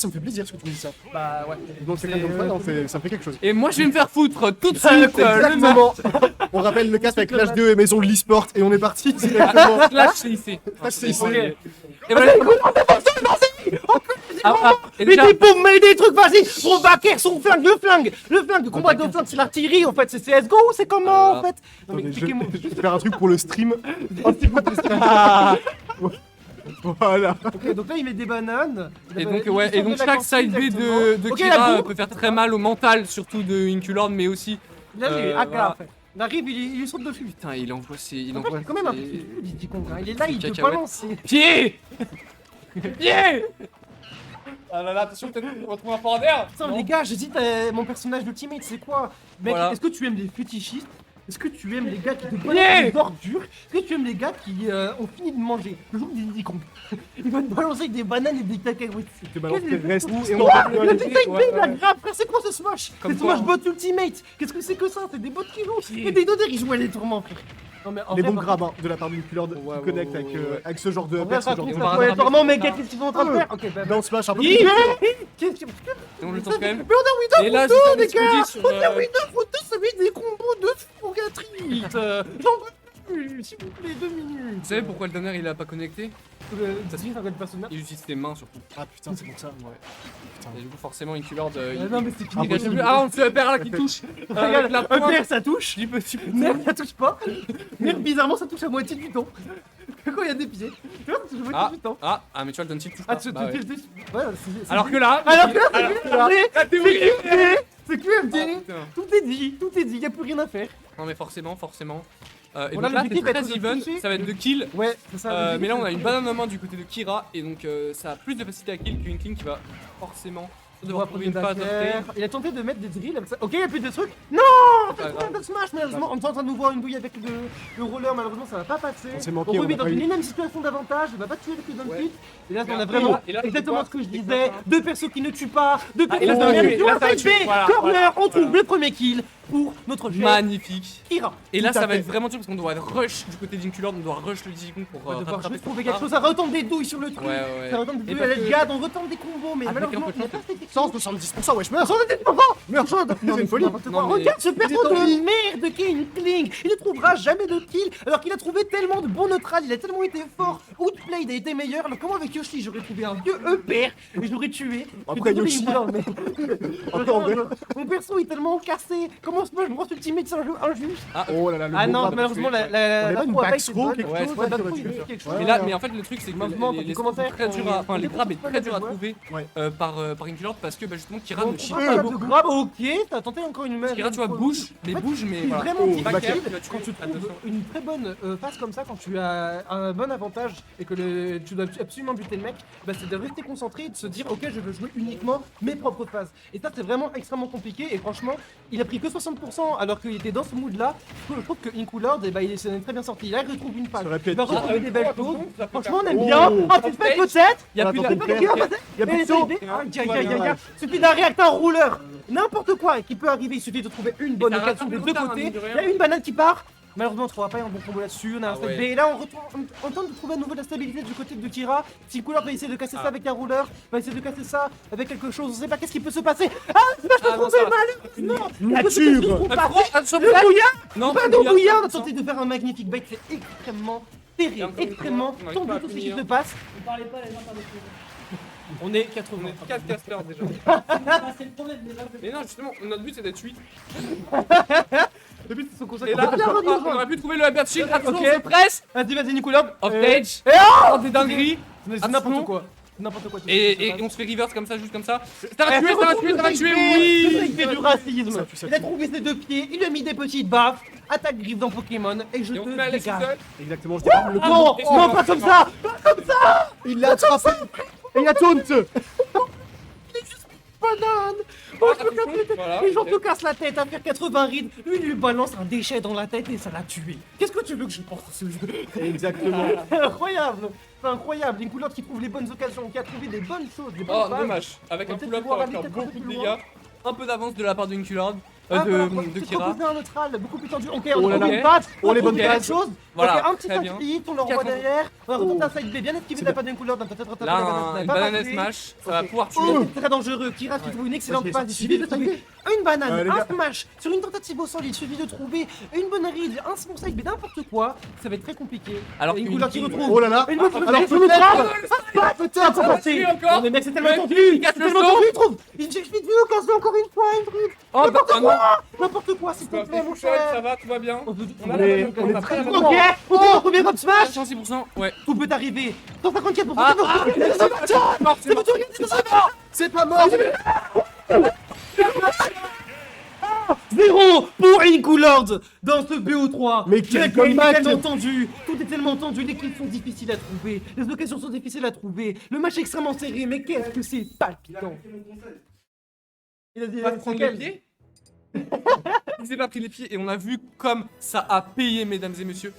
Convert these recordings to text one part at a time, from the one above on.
Ça me fait plaisir ce que tu me dis ça. Bah ouais. Donc quelqu'un comme toi, ça me fait quelque chose. Et moi je vais me faire foutre tout de suite. Exactement. On rappelle le casque avec Clash 2 et Maison de l'e-sport et on est parti directement. Clash c'est ici. Clash, c'est ici. Ok. Et voilà. Et Mais déjà, des bombes, mais des trucs, vas-y. On va acquérir son flingue, le flingue. Le combat de flingue, c'est l'artillerie en fait. C'est CSGO ou c'est comment en fait? Non mais Attendez, expliquez-moi. je vais faire un truc pour le stream. Voilà. Ok, donc là il met des bananes. et donc ouais, et donc chaque side B de Ok, Kira la boue. peut faire très mal au mental, surtout de Inculord, mais aussi. Là j'ai AK voilà. en fait. Il arrive, il lui saute dessus. Putain, il envoie ses. Il En fait, envoie c'est quand même un ses- petit con. Il est là, il peut cacahuètes. balancer. Pied. Pied. Ah là là, attention, peut-être qu'on retrouve un fort d'air. Putain, les gars, j'hésite à mon personnage d'ultimate, c'est quoi? Mec, Voilà. est-ce que tu aimes les fétichistes? Est-ce que tu aimes les gars qui te Yeah. balancent des ordures? Est-ce que tu aimes les gars qui ont fini de manger? Le jour des Diddy Kong. Ils vont te balancer avec des bananes et des cacahuètes. Tu te balances tes Qu'est-ce que- restes et on Ouah, va le Diddy Kong, ouais, la ouais. grave, frère, c'est quoi ce smash? Comme C'est toi, Smash hein. Bot Ultimate. Qu'est-ce que c'est que ça? C'est des bots qui jouent. Et des doders, ils jouent à les tourments, frère. Non mais en les vrai, bons par grabs hein, de la part du Culord qui ouais, connectent ouais, ouais. avec ce genre de contre, en vrai, perso, ça genre compte, de- on va ça peut être rattraper tourment, ça. mais qu'est-ce qu'ils sont en train de faire? Ok, bah. Dans Smash un peu Hi, plus. Qu'est-ce que. Et on le tente quand même. Mais on a Et Windows là, Photo, juste un les petit coup gars! dit sur, On a Windows Photo, ça met des combos de fou gratuites! J'en peux plus, s'il vous plaît, 2 minutes! Vous savez pourquoi le dernier il a pas connecté? Ça se dit, ça va être personnage? Il utilise ses mains surtout. Ah putain, c'est pour ça. Ouais. Et du coup, forcément, Inculord. Non, mais c'est fini. il reste plus. Ah, on le fait un père là qui touche. Avec la Un pointe. père, ça touche! Du petit peu. Merde, ça touche pas! Merde, bizarrement, ça touche à moitié du temps. Quand il y a des pieds. Tu vois, ça touche à moitié du temps. Mais tu vois, le Dunty touche Ah, pas. tu. Bah ouais. Ouais, c'est. Alors que là. Alors que là, la théorie. c'est QFD! Ah, putain. Tout est dit, y a plus rien à faire. Non, mais forcément. Et Voilà, donc là, l'objectif c'est va être très de even. toucher. Ça va être de kill. Ouais, c'est ça. Mais là, on a une banane en main du côté de Kira. Et donc, ça a plus de facilité à kill qu'une Inkling qui va forcément devoir trouver une phase derrière. Il a tenté de mettre des drills comme ça. Ok, il y a plus de trucs. Non, Pas c'est grave. pas de smash malheureusement. On est en train de nous voir une bouille avec le roller. Malheureusement, ça va pas passer. On s'est manqué, On on remet a dans pas une eu. énorme situation d'avantage. Il va pas tuer avec le down Ouais. kick. Et là, Mais on a après, vraiment et là, exactement c'est ce que je quoi disais. Deux persos qui ne tuent pas. Deux persos et là, qui ça va ne tuer. tuent Là, ça va pas. tuer. Voilà, Corner, voilà, on trouve voilà. le premier kill pour notre cher Magnifique. Kira. Et là, Tout à ça va fait. être vraiment dur parce qu'on doit rush du côté d'Inculord. On doit rush le Digicon pour On va devoir rattraper juste son trouver retard. quelque chose. Ça retombe des douilles sur le truc. Ouais, ouais. Ça retombe des Et douilles à parce la que- gade. On retombe des combos. Mais Avec un malheureusement, peu de il n'y a chance. pas cette 170%, wesh, meurs. 170%. Meurs, Sean. C'est une folie. N'importe quoi. Non, mais- Regarde ce perso des de envies. merde qui est une Kling. Il ne trouvera jamais de kill alors qu'il a trouvé tellement de bons neutrales, il a tellement été fort. Outplayed a été meilleur. Alors comment avec Yoshi j'aurais trouvé un vieux EPR et je l'aurais tué. Après, Désolé, Yoshi. Nicolas, mais- Après, en vrai. Mon perso est tellement cassé. Comment Smash Bros Ultimate c'est un jeu injuste? Oh là là, le Ah beau non, grab. malheureusement On la avait pas une pro a pas back été throw, bonne. quelque Ouais, chose je Ouais, ouais, back qui aurait throw, pu le faire. quelque chose. Ouais, Mais là, ouais. mais en fait, le truc, c'est que Maintenant, les du spots commentaire, sont très durs à. Enfin, les grabs est très dur à trouver Ouais. par Inculord parce que justement, Kira On ne chie trouve pas pas de beaucoup. grab, ok, t'as tenté encore une main. Kira, tu vois, bouge, mais bouge, mais C'est voilà. vraiment Oh, difficile back quand tu trouves une très bonne phase comme ça, quand tu as un bon avantage et que tu dois absolument buter le mec, bah c'est de rester concentré et de se dire ok je veux jouer uniquement mes propres phases. Et ça c'est vraiment extrêmement compliqué et franchement il a pris que 60% alors qu'il était dans ce mood là. Je trouve que Inculord bah, il s'en est très bien sorti. Là il retrouve une phase. Ça aurait pu Il va être retrouver des belles choses. Ça peut Franchement on faire- aime bien. Oh. Un petit fait peut-être. Il y a plus Attends, la. ton père. Il y a plus de saut. Suffit d'un réacteur rouleur. N'importe quoi qui peut arriver, il suffit de trouver une bonne ça rate occasion un des peu deux tard, côtés. mine de rien. Il y a une banane qui part. Malheureusement, on ne trouvera pas un bon combo là-dessus. On a un Ah step ouais. B. Et là, on tente de trouver à nouveau de la stabilité du côté de Kira. Si Couleur va essayer de casser ça Ah. avec un rouleur, va essayer de casser ça avec quelque chose. On sait pas qu'est-ce qui peut se passer. Ah, Smash Ah, l'a non, trouvé ça va. malheureusement. Nature. Attention, Le bouillard. Non, Pas pas de bouillard. bouillard. On a tenté de faire un magnifique bait. C'est extrêmement Et terrible. encore une Extrêmement. fois, on n'arrive Tombe pas à tout ce qui finir. se passe. Ne parlez pas les gens par-dessus. On est 80. On est 4 casters déjà. Ah, c'est le problème déjà. Mais non, justement, notre but c'est d'être 8. Le but, c'est son conseil. Et là, on aurait pu trouver le Hyper Shield. Attention, on se presse. Vas-y, Nicolas. Off stage. Et Oh, des dingueries. C'est Attention. n'importe quoi. N'importe quoi. Et on se fait reverse comme ça, juste comme ça. Ça va tuer, ça va tuer, ça va tuer, oui. Il fait du racisme. Ça tue, ça Il a tue. trouvé ses deux pieds, il lui a mis des petites baffes. Attaque griffe dans Pokémon et je Et on te se met à l'aise tout dégage. seul. Exactement, je dirais le Non, non, non, pas comme ça. Il l'a attrapé. Et il a taunt. Banane. Ah, Oh, attention, voilà. les gens te cassent la tête à faire 80 rides. Lui, il lui balance un déchet dans la tête et ça l'a tué. Qu'est-ce que tu veux que je pense à ce jeu? Exactement. Incroyable. C'est incroyable. Une couleur qui trouve les bonnes occasions, qui a trouvé des bonnes choses, des bonnes Oh, phases. dommage. Avec On un va pull-up, peut-être ça va pouvoir faire aller beaucoup peut-être de un peu plus dégâts. Un peu d'avance de la part de Inculord. Ah, voilà, De c'est Kira. proposé un neutral beaucoup plus tendu. Ok, Oh on là trouve là. une patte. Oh, les on bonnes trouve quelque passes. chose. Voilà, Ok, un petit très bien. hit, on le renvoie 4 derrière. On va retenter un Oh. side B bien esquivé C'est de la part d'une couleur. T'as peut-être rattrapé Là, la banane, une t'as pas banane raté. smash, ça va Ok. pouvoir tuer. Oh, c'est très dangereux. Kira qui trouve une excellente Ouais, passe. Il suffit de trouver une banane, les un gars. smash sur une tentative au sol. Il suffit de trouver une bonne read, un small side B, n'importe quoi. Ça va être très compliqué. Alors une qu'une couleur qui King- retrouve. Oh là là. Une bonne Alors alors peut-être. peut-être ça va tuer encore. Oh, mais mec, c'est tellement Mec, tendu. il casse C'est le tellement son. tendu, il trouve. Il suffit de vue, casse encore une fois, une truc. Oh, bah, ah non. N'importe quoi, s'il te Bah, plaît, mon ça cher. va, tout va bien. On On a est- la banane quand on même, est après, très la bon. banane. Ok, on a combien de smash? 66%, ouais. Tout peut arriver. 154%. Ah, c'est mort, c'est mort. C'est pas mort. Zéro pour Inku Lord dans ce BO3. Mais quel Le game est comeback. tellement tendu. Tout est tellement tendu. Les kills sont difficiles à trouver. Les occasions sont difficiles à trouver. Le match est extrêmement serré. Mais qu'est-ce que c'est palpitant. Il a dit Pas prendre les pieds. Il s'est pas pris les pieds et on a vu comme ça a payé, mesdames et messieurs.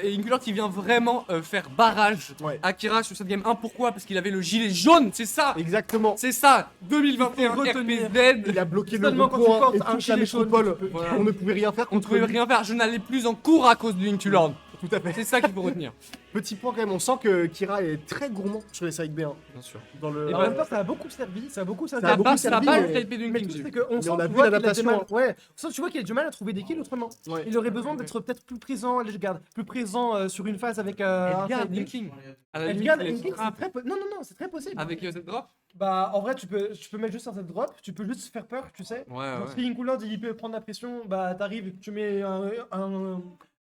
Et Inculor qui vient vraiment faire barrage Ouais. à Kira sur cette game 1. Pourquoi? Parce qu'il avait le gilet jaune, c'est ça. Exactement. C'est ça. 2021 Il faut retenir. RPZ. Il a bloqué le Seulement quand tu rond-point portes et un toute la gilet jaune, métropole. tu peux- Voilà. On ne pouvait rien faire On ne contre pouvait lui. rien faire. Je n'allais plus en cours à cause du Inculor. Tout à fait. C'est ça qu'il faut retenir. Petit point quand même, on sent que Kira est très gourmand sur les side B1. Bien sûr. Dans le... Et en même temps, ça a beaucoup servi. Ça a beaucoup servi. Ça a Ça beaucoup va, ça va servi, pas mais- le type d'une Mais king. le truc, j'ai c'est vu. qu'on Mais sent, on a tu vu vois, qu'il l'adaptation, du mal. Ouais. On sent, tu vois qu'il a du mal à trouver des kills autrement. Ouais. Il aurait besoin d'être peut-être plus présent. Allez, je garde. Plus présent sur une phase avec un Edgar side B. Linking. À la limite, Edgar les Linking, frappes c'est très non, c'est très possible. avec cette drop. Bah, en vrai, tu peux mettre juste un set drop, tu peux juste faire peur, tu sais. Ouais, Donc, si Incouleur il peut prendre la pression, bah, t'arrives, tu mets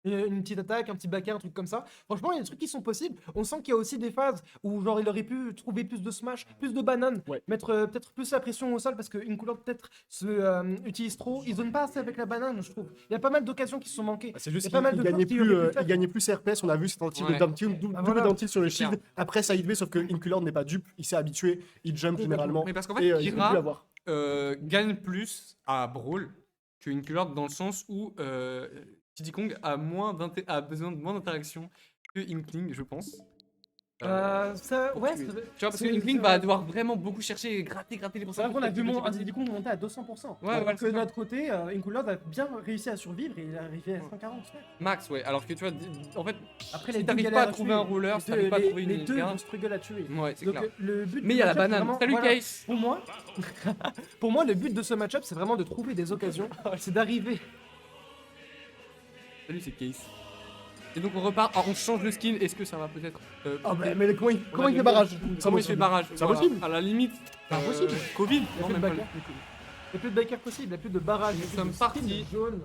une petite attaque, un petit backer, un truc comme ça. Franchement, il y a des trucs qui sont possibles. On sent qu'il y a aussi des phases où, genre, il aurait pu trouver plus de smash, plus de bananes, Ouais. mettre peut-être plus la pression au sol parce qu'une couleur peut-être se utilise trop. Il zone pas assez avec la banane, je trouve. Il y a pas mal d'occasions qui se sont manquées. C'est juste Il y a pas mal qu'il de gagnait choses qu'il aurait pu plus, faire. il gagnait plus ses RPS, on a vu cette tentative Ouais. de down tilt, double voilà. down tilt sur le C'est shield, après side B, sauf que Inculord n'est pas dupe, il s'est habitué, il jump généralement, Mais parce qu'en et fait, il peut plus Kira l'avoir. gagne plus à Brawl que Inculor dans le sens où Diddy Kong a besoin de moins d'interaction que Inkling, je pense. Ça, pour ouais, tuer. c'est- Tu vois, parce que c'est- Inkling c'est va vrai. devoir vraiment beaucoup chercher et gratter les C'est pourcentages. vrai qu'on a vu mon Diddy Kong monter à 200%. Ouais, Alors ouais, que c'est de ça. notre côté, Incouleur a bien réussi à survivre et il est arrivé à 140. Max, ouais. Alors que tu vois, en fait, Après, si deux t'arrives galères pas à trouver tuer. un roller, Les si t'arrives deux- pas à les- trouver les une deux carte, vont struggle à tuer. ouais, c'est Donc clair. le but Mais du il y a la match-up, c'est banane. vraiment- Salut voilà. Case. Pour moi, le but de ce match-up, c'est vraiment de trouver des occasions. C'est d'arriver. Salut, c'est Case. Et donc on repart, on change le skin, est-ce que ça va peut-être Ah bah, mais comment il on a fait le- barrage Comment il fait barrage C'est Voilà. impossible. À la limite, C'est impossible. Covid Il n'y Non, a plus de même pas. backer. Il n'y a plus de backer possible, il n'y a plus de barrage. Nous il y a plus sommes de spin partis. jaune.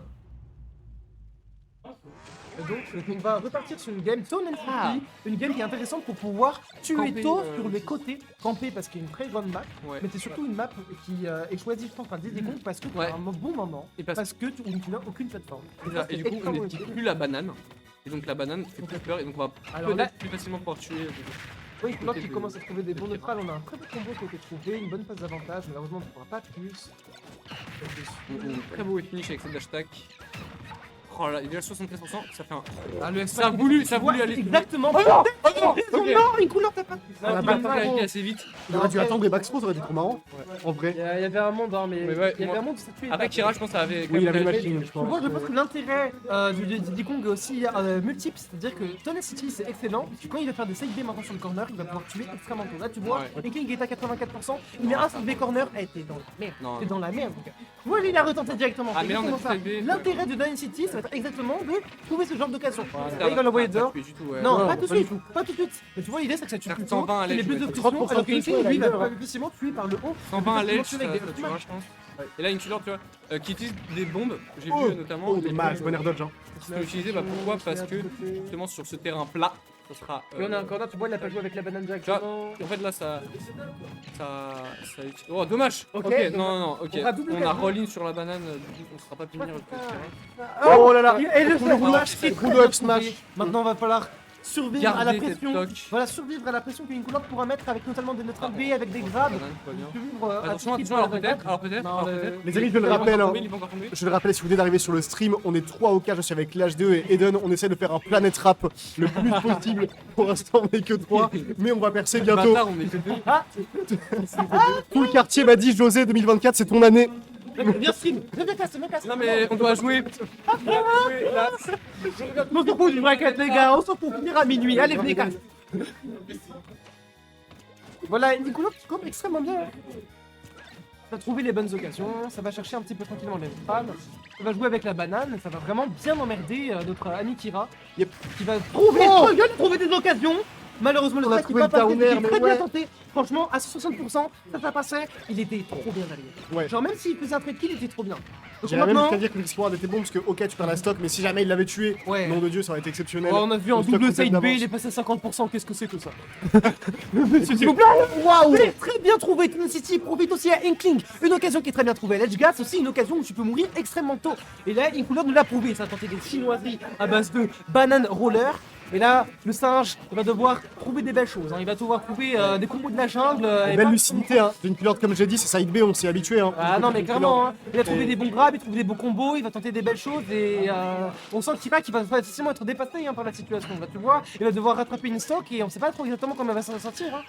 Et donc, on va repartir sur une game Tone and Ah. Fury, une game qui est intéressante pour pouvoir tuer Camper, tôt sur les côtés, camper parce qu'il y a une très grande map, Ouais. mais c'est surtout une map qui est choisie, je pense, par Diddy Kong parce que tu Ouais. as un bon moment, Et parce- parce que tu n'as aucune plateforme. C'est ça. ça, Et c'est du coup, on extrêmement n'équipe utile. plus la banane. Et donc la banane fait plus peur et donc on va Alors peut-être là- plus facilement pouvoir tuer. Oui, là, tu Côté commences à trouver des bons neutrales, on a un très beau combo qui a été trouvé, une bonne phase d'avantage, malheureusement on ne pourra pas plus. Très beau finish avec cette hashtag. Oh là, il est déjà 73%, ça fait un. Ah, le Ça a voulu aller. exactement. Oh non Oh non Ok. Non, une couleur t'as pas. Ah, Il bah, a pas réagi assez vite. Il aurait dû attendre les backspros, ça aurait été trop marrant, en Il vrai. y avait un monde, hein, mais Mais ouais, il y avait moi- un monde où ça tuait. Après Kira, je pense que ça avait. Oui, il avait le réagi. matching, je pense. Moi, je pense que l'intérêt du Diddy Kong est aussi multiple, c'est-à-dire que Tenacity c'est excellent, parce que quand il va faire des side B maintenant sur le corner, il va pouvoir tuer extrêmement tôt. Là, tu vois, Ouais. King est à 84%, il met un side B corner, t'es dans la merde. Non. T'es dans la merde, donc. Voilà, il a retenté directement. Ah, c'est mais là, on a exactement dit side B, ça. L'intérêt de Dynasty, ça va être exactement de trouver ce genre d'occasion. Ça Là, il va l'envoyer dehors. tuer du tout, ouais. Non, Non, pas tout de pas du suite, pas tout de suite. Mais tu vois, l'idée c'est que ça tue Faire plus 120 tôt, à l'aile, qu'il ait plus je de vais pression, 30% alors que de King, pression, lui, il va a plus facilement tuer par le haut. 120 à l'aile, ça avec des tuera, smash. je pense. Et là, une killer, tu vois, qui utilise des bombes, j'ai Oh, vu notamment. Oh, les dommage, bombes bon air dodge. Hein. qui sont utilisées, bah pourquoi Parce que justement sur ce terrain plat, ça sera. Et on a un corner, tu vois, il a pas joué avec la banane Tu vois, directement. en fait là Oh dommage. Ok, Ok, donc, non, ok. on fera double On a cadeau. roll-in sur la banane, du coup on sera pas punir. Oh là là. Et le Smash, smash, coup de up smash. Maintenant, va falloir survivre à la Garder cette pression. toque. Voilà, survivre à la pression qu'une couleur pourra mettre avec notamment des neutrales B avec des grabs. Banane, tout va bien. Survivre à Attention, tout ce qui attention, peut alors peut-être. Non, le- Les amis, je le Il va rappelle, encore hein. tomber, il va encore tomber. Je le rappelle, si vous venez d'arriver sur le stream, on est 3 au cas, je suis avec l'H2 et Eden, on essaie de faire un planet rap le plus possible. Pour l'instant, on n'est que 3, mais on va percer bientôt. Bâtard, on est que deux. Tout le quartier m'a dit, José, 2024, c'est ton année. Viens stream. Viens casse. Non mais on doit jouer. On s'en fout du bracket, les gars. On s'en fout. Finir à minuit. Allez, venez, casse. Voilà, Nicolas qui compte extrêmement bien. Ça va trouver les bonnes occasions, ça va chercher un petit peu tranquillement les femmes, ça va jouer avec la banane, ça va vraiment bien emmerder notre ami Kira, Yep. qui va trouver des occasions. Malheureusement, le On a strike trouvé n'est pas le passé, downer, il mais très bien ouais. tenté. Franchement, à 60%, ça passait, il était trop bien allié. Ouais. Genre, même s'il faisait un trade kill, il était trop bien. Donc J'allais même maintenant, jusqu'à dire que l'exploit était bon parce que ok tu perds la stock mais si jamais il l'avait tué, Ouais. nom de Dieu ça aurait été exceptionnel. on a vu en Le stock double complète side B, d'avance. il est passé à 50%, qu'est-ce que c'est que ça? S'il vous plaît, waouh! Très bien trouvé, Twin City profite aussi à Inkling, une occasion qui est très bien trouvée. Ledge Gas aussi une occasion où tu peux mourir extrêmement tôt. Et là, Inkling nous l'a prouvé, ça a tenté des chinoiseries à base de banane roller. Et là, le singe il va devoir trouver des belles choses, hein. Il va devoir trouver des combos de la jungle. et Belle pas- lucidité hein, d'une culotte comme j'ai dit c'est side B on s'y est habitué hein. Ah non mais D'une clairement, hein. Il a trouvé Et- des bons grabs, il trouve des beaux combos, il va tenter des belles choses et on sent qu'il va facilement être dépassé hein, par la situation. Là, tu vois, il va devoir rattraper une stock et on sait pas trop exactement comment il va s'en sortir. Hein.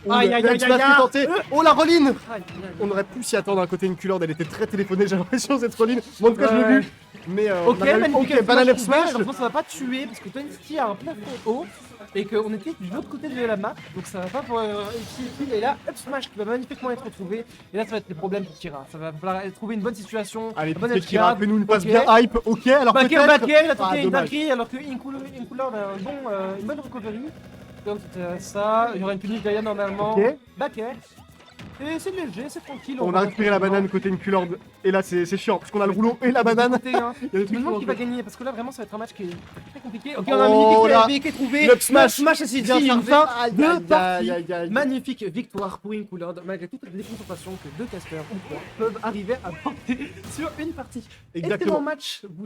Aïe aïe aïe aïe tenté. Oh la reline. Aïe, aïe, aïe. On aurait pu s'y attendre à côté une culotte, elle était très téléphonée j'ai l'impression cette reline. Moi en tout cas je l'ai Ouais. vu. Mais Ok, on a magnifique. ok banane up smash. smash. Malheureusement, ça va pas tuer parce que Twin City a un plafond haut et qu'on était de l'autre côté de la map, donc ça va pas pour et là up smash qui va magnifiquement être retrouvé. Et là, ça va être les problèmes pour Kira. Ça va falloir trouver une bonne situation. Allez une bonne peut-être qu'il a nous une passe Ok. bien hype. Ok alors Backer, peut-être. il a Ah, tenté une dommage. dinguerie alors que Inkula a une bonne recovery. Donc c'était ça, il y aura une punish derrière normalement. Ok. Backer. Et c'est léger, c'est tranquille. On va a récupéré la banane côté une culotte et là c'est chiant parce qu'on a le rouleau et la banane. Côté, hein. Il y a des Je me trucs demande qui va qui gagner parce que là vraiment ça va être un match qui est très compliqué. Ok, Oh on a un là. mini qui est trouvé. Up smash. Smash et c'est bien une servi. fin Aïe, de aïe, partie. aïe, aïe. Magnifique victoire pour Inkula malgré toutes les confrontations que deux casters ou trois peuvent arriver à porter sur une partie. Exactement. Excellent match, vous deux.